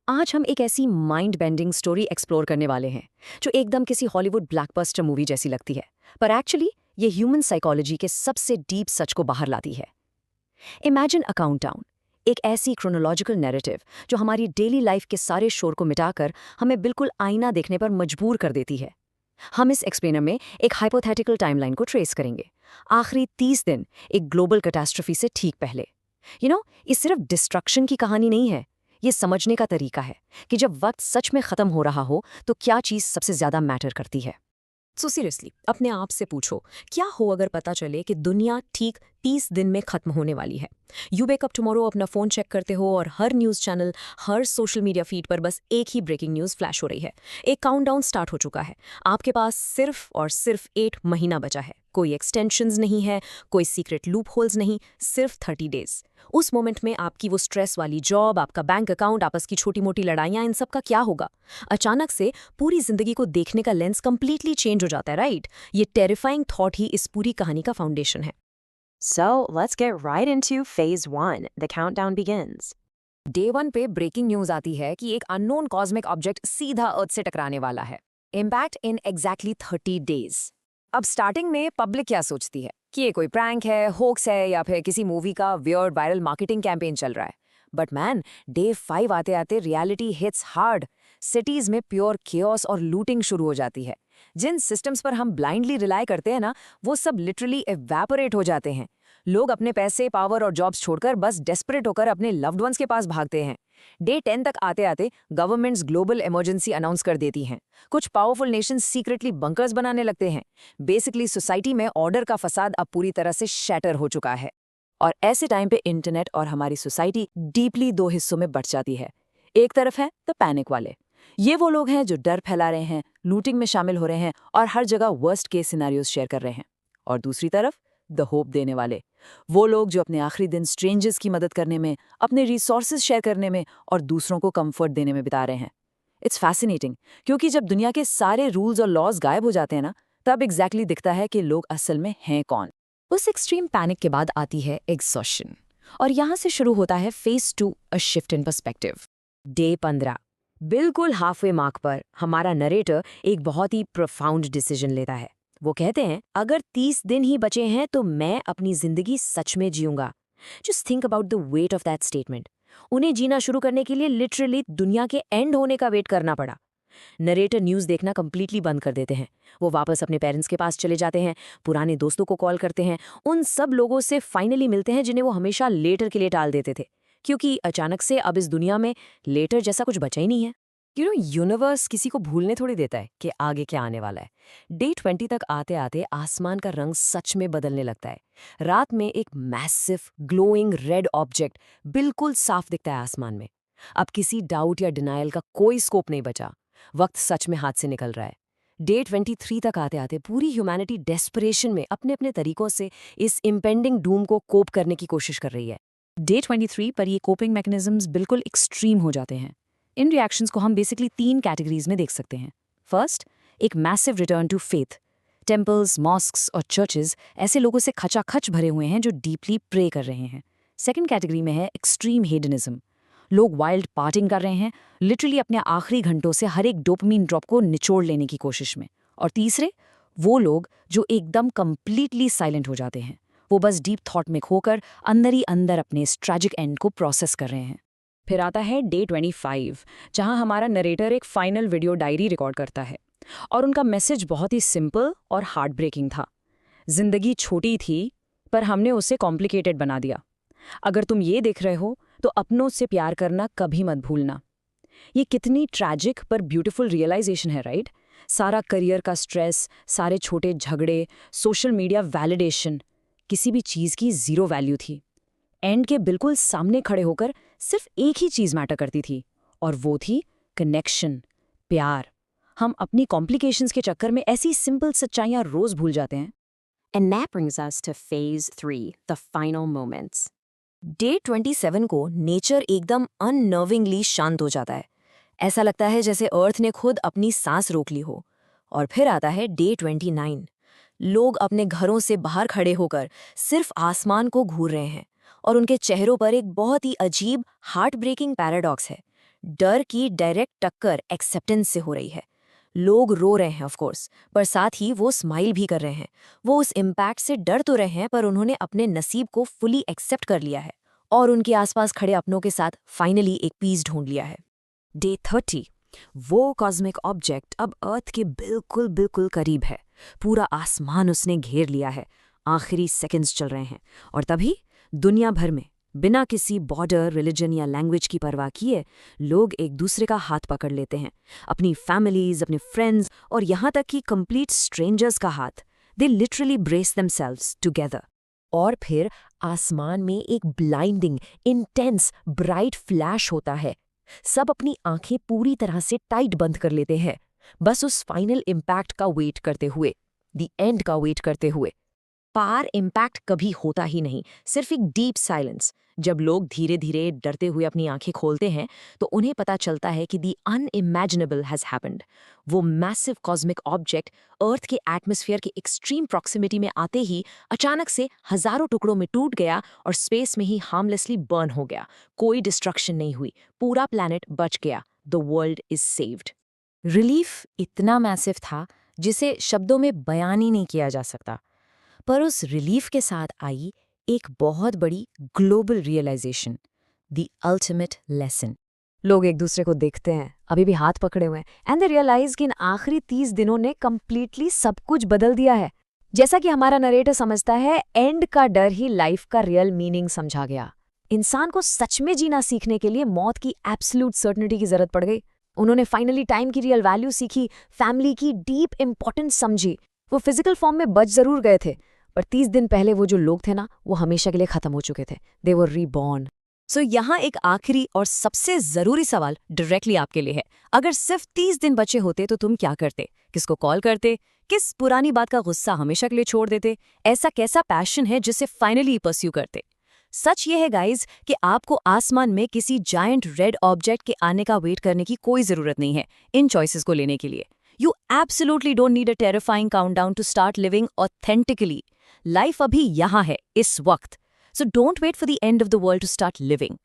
आज हम एक ऐसी माइंड बेंडिंग स्टोरी एक्सप्लोर करने वाले हैं जो एकदम किसी हॉलीवुड ब्लैकबस्टर मूवी जैसी लगती है, पर एक्चुअली ये ह्यूमन साइकोलॉजी के सबसे डीप सच को बाहर लाती है। इमेजिन अ काउंटडाउन, एक ऐसी क्रोनोलॉजिकल नैरेटिव जो हमारी डेली लाइफ के सारे शोर को मिटाकर हमें बिल्कुल आईना देखने पर मजबूर कर देती है। हम इस एक्सप्लेनर में एक हाइपोथेटिकल टाइमलाइन को ट्रेस करेंगे, आखिरी 30 दिन एक ग्लोबल कैटास्ट्रोफी से ठीक पहले। ये सिर्फ डिस्ट्रक्शन की कहानी नहीं है, ये समझने का तरीका है कि जब वक्त सच में खत्म हो रहा हो तो क्या चीज़ सबसे ज़्यादा मैटर करती है। सो सीरियसली अपने आप से पूछो, क्या हो अगर पता चले कि दुनिया ठीक 30 दिन में खत्म होने वाली है। यू वेक अप टुमारो, अपना फोन चेक करते हो और हर न्यूज़ चैनल, हर सोशल मीडिया फीड पर बस एक ही ब्रेकिंग न्यूज़ फ्लैश हो रही है। एक काउंटडाउन स्टार्ट हो चुका है। आपके पास सिर्फ और सिर्फ 8 महीना बचा है। कोई एक्सटेंशंस नहीं है, कोई सीक्रेट लूप होल्स नहीं, सिर्फ 30 डेज। उस मोमेंट में आपकी वो स्ट्रेस वाली जॉब, आपका बैंक अकाउंट, आपस की छोटी मोटी लड़ाइयाँ, इन सब का क्या होगा? अचानक से पूरी जिंदगी को देखने का लेंस कंप्लीटली चेंज हो जाता है, राइट? ये टेरिफाइंग थॉट ही इस पूरी कहानी का फाउंडेशन है। So let's get right into phase 1. The countdown begins. Day 1 पे ब्रेकिंग न्यूज आती है कि एक अननोन कॉस्मिक ऑब्जेक्ट सीधा अर्थ से टकराने वाला है। Impact in exactly 30 days. अब स्टार्टिंग में पब्लिक क्या सोचती है कि ये कोई प्रैंक है, होक्स है, या फिर किसी मूवी का वियर्ड वायरल मार्केटिंग कैंपेन चल रहा है। बट मैन, डे 5 आते आते रियलिटी हिट्स हार्ड। सिटीज में प्योर केओस और लूटिंग शुरू हो जाती है। जिन सिस्टम्स पर हम ब्लाइंडली रिलाई करते हैं ना, वो सब लिटरली एवैपोरेट हो जाते हैं। लोग अपने पैसे, पावर और जॉब्स छोड़कर बस डेस्परेट होकर अपने लव्ड वंस के पास भागते हैं। डे 10 तक आते आते गवर्नमेंट्स ग्लोबल इमरजेंसी अनाउंस कर देती हैं। कुछ पावरफुल नेशंस सीक्रेटली बंकर्स बनाने लगते हैं। बेसिकली सोसाइटी में ऑर्डर का फसाद अब पूरी तरह से शैटर हो चुका है। और ऐसे टाइम पे इंटरनेट और हमारी सोसाइटी डीपली दो हिस्सों में बंट जाती है। एक तरफ है द पैनिक वाले, ये वो लोग हैं जो डर फैला रहे हैं, लूटिंग में शामिल हो रहे हैं और हर जगह वर्स्ट केस सिनेरियोज शेयर कर रहे हैं। और दूसरी तरफ द होप देने वाले, वो लोग जो अपने आखिरी दिन स्ट्रेंजर्स की मदद करने में, अपने रिसोर्सेज शेयर करने में और दूसरों को कंफर्ट देने में बिता रहे हैं। इट्स फैसिनेटिंग, क्योंकि जब दुनिया के सारे रूल्स और लॉज गायब हो जाते हैं ना, तब एग्जैक्टली दिखता है कि लोग असल में हैं कौन। उस एक्सट्रीम पैनिक के बाद आती है एग्जॉशन, और यहाँ से शुरू होता है phase 2, a shift in perspective. Day 15, बिल्कुल हाफवे मार्क पर हमारा नरेटर एक बहुत ही प्रोफाउंड डिसीजन लेता है। वो कहते हैं, अगर 30 दिन ही बचे हैं तो मैं अपनी जिंदगी सच में जीऊंगा। Just think about the weight of that statement. उन्हें जीना शुरू करने के लिए लिटरली दुनिया के एंड होने का वेट करना पड़ा। नरेटर न्यूज़ देखना कंप्लीटली बंद कर देते हैं। वो वापस अपने पेरेंट्स के पास चले जाते हैं, पुराने दोस्तों को कॉल करते हैं, उन सब लोगों से फाइनली मिलते हैं जिन्हें वो हमेशा लेटर के लिए टाल देते थे, क्योंकि अचानक से अब इस दुनिया में लेटर जैसा कुछ बचा ही नहीं है। यूनिवर्स किसी को भूलने थोड़ी देता है कि आगे क्या आने वाला है। डे 20 तक आते आते आसमान का रंग सच में बदलने लगता है। रात में एक मैसिव ग्लोइंग रेड ऑब्जेक्ट बिल्कुल साफ दिखता है आसमान में। अब किसी डाउट या डिनायल का कोई स्कोप नहीं बचा। वक्त सच में हाथ से निकल रहा है। डे 23 तक आते आते पूरी ह्यूमैनिटी डेस्परेशन में अपने अपने तरीकों से इस इम्पेंडिंग डूम को कोप करने की कोशिश कर रही है। डे 23 पर ये कोपिंग मैकेनिज्म्स बिल्कुल एक्सट्रीम हो जाते हैं। इन रिएक्शंस को हम बेसिकली 3 कैटेगरीज में देख सकते हैं। फर्स्ट, एक massive return to faith. Temples, mosques और चर्चेज ऐसे लोगों से खचाखच भरे हुए हैं जो डीपली प्रे कर रहे हैं। सेकंड कैटेगरी में है एक्सट्रीम हेडनिज्म। लोग वाइल्ड पार्टिंग कर रहे हैं, लिटरली अपने आखिरी घंटों से हर एक डोपामिन ड्रॉप को निचोड़ लेने की कोशिश में। और तीसरे, वो लोग जो एकदम कंप्लीटली साइलेंट हो जाते हैं। वो बस डीप थॉट में खोकर अंदर ही अंदर अपने इस ट्रैजिक एंड को प्रोसेस कर रहे हैं। फिर आता है डे 25, जहां हमारा नरेटर एक फाइनल वीडियो डायरी रिकॉर्ड करता है। और उनका मैसेज बहुत ही सिंपल और हार्ट ब्रेकिंग था। जिंदगी छोटी थी, पर हमने उसे कॉम्प्लिकेटेड बना दिया। अगर तुम ये देख रहे हो तो अपनों से प्यार करना कभी मत भूलना। ये कितनी ट्रैजिक पर ब्यूटीफुल रियलाइजेशन है, राइट? सारा करियर का स्ट्रेस, सारे छोटे झगड़े, सोशल मीडिया वैलिडेशन, किसी भी चीज़ की ज़ीरो वैल्यू थी। एंड के बिल्कुल सामने खड़े होकर सिर्फ एक ही चीज़ मैटर करती थी, और वो थी कनेक्शन, प्यार। हम अपनी कॉम्प्लिकेशंस के चक्कर में ऐसी सिंपल सच्चाइयाँ रोज़ भूल जाते हैं। And that brings us to phase 3, the final moments. Day 27 को नेचर एकदम अननर्विंगली शांत हो जाता है। ऐसा लगता है जैसे अर्थ ने खुद अपनी सांस रोक ली हो। और फिर आता है डे 29। लोग अपने घरों से बाहर खड़े होकर सिर्फ आसमान को घूर रहे हैं, और उनके चेहरों पर एक बहुत ही अजीब हार्ट ब्रेकिंग पैराडॉक्स है। डर की डायरेक्ट टक्कर एक्सेप्टेंस से हो रही है। लोग रो रहे हैं ऑफ कोर्स, पर साथ ही वो स्माइल भी कर रहे हैं। वो उस इम्पैक्ट से डर तो रहे हैं, पर उन्होंने अपने नसीब को फुली एक्सेप्ट कर लिया है और उनके आसपास खड़े अपनों के साथ फाइनली एक पीस ढूंढ लिया है। डे 30, वो कॉस्मिक ऑब्जेक्ट अब अर्थ के बिल्कुल बिल्कुल करीब है। पूरा आसमान उसने घेर लिया है। आखिरी सेकंड्स चल रहे हैं और तभी दुनिया भर में बिना किसी बॉर्डर, रिलीजन या लैंग्वेज की परवाह किए लोग एक दूसरे का हाथ पकड़ लेते हैं। अपनी फैमिलीज, अपने फ्रेंड्स और यहाँ तक कि कंप्लीट स्ट्रेंजर्स का हाथ। They literally brace themselves together. और फिर आसमान में एक ब्लाइंडिंग, इंटेंस, ब्राइट फ्लैश होता है। सब अपनी आंखें पूरी तरह से टाइट बंद कर लेते हैं, बस उस फाइनल इम्पैक्ट का वेट करते हुए, द एंड का वेट करते हुए। पार इम्पैक्ट कभी होता ही नहीं, सिर्फ एक डीप साइलेंस। जब लोग धीरे धीरे डरते हुए अपनी आंखें खोलते हैं तो उन्हें पता चलता है कि द अनइमेजिनेबल हैज हैपेंड। वो मैसिव कॉस्मिक ऑब्जेक्ट अर्थ के एटमॉस्फेयर की एक्सट्रीम प्रॉक्सिमिटी में आते ही अचानक से हजारों टुकड़ों में टूट गया और स्पेस में ही हार्मलेसली बर्न हो गया। कोई डिस्ट्रक्शन नहीं हुई, पूरा प्लैनेट बच गया। The world is saved. Relief इतना मैसिव था जिसे शब्दों में बयान ही नहीं किया जा सकता। पर उस रिलीफ के साथ आई एक बहुत बड़ी global realisation, the ultimate lesson. लोग एक दूसरे को देखते हैं, अभी भी हाथ पकड़े हुए हैं, एंड दे रियलाइज कि इन आखिरी 30 दिनों ने कंप्लीटली सब कुछ बदल दिया है। जैसा कि हमारा नरेटर समझता है, एंड का डर ही लाइफ का रियल मीनिंग समझा गया। इंसान को सच में जीना सीखने के लिए मौत की एब्सोल्यूट सर्टेनिटी की जरूरत पड़ गई। उन्होंने फाइनली टाइम की रियल वैल्यू सीखी, फैमिली की डीप इंपॉर्टेंस समझी। वो फिजिकल फॉर्म में बच जरूर गए थे, पर 30 दिन पहले वो जो लोग थे ना, वो हमेशा के लिए खत्म हो चुके थे। दे वर रीबॉर्न। सो यहाँ एक आखिरी और सबसे जरूरी सवाल डायरेक्टली आपके लिए है। अगर सिर्फ 30 दिन बचे होते तो तुम क्या करते? किसको कॉल करते? किस पुरानी बात का गुस्सा हमेशा के लिए छोड़ देते? ऐसा कैसा पैशन है जिसे फाइनली परस्यू करते? सच ये है गाइज कि आपको आसमान में किसी जायंट रेड ऑब्जेक्ट के आने का वेट करने की कोई जरूरत नहीं है इन चॉइसेस को लेने के लिए। You absolutely don't need a terrifying countdown to start living authentically. Life अभी यहाँ है, इस वक्त। So don't wait for the end of the world to start living.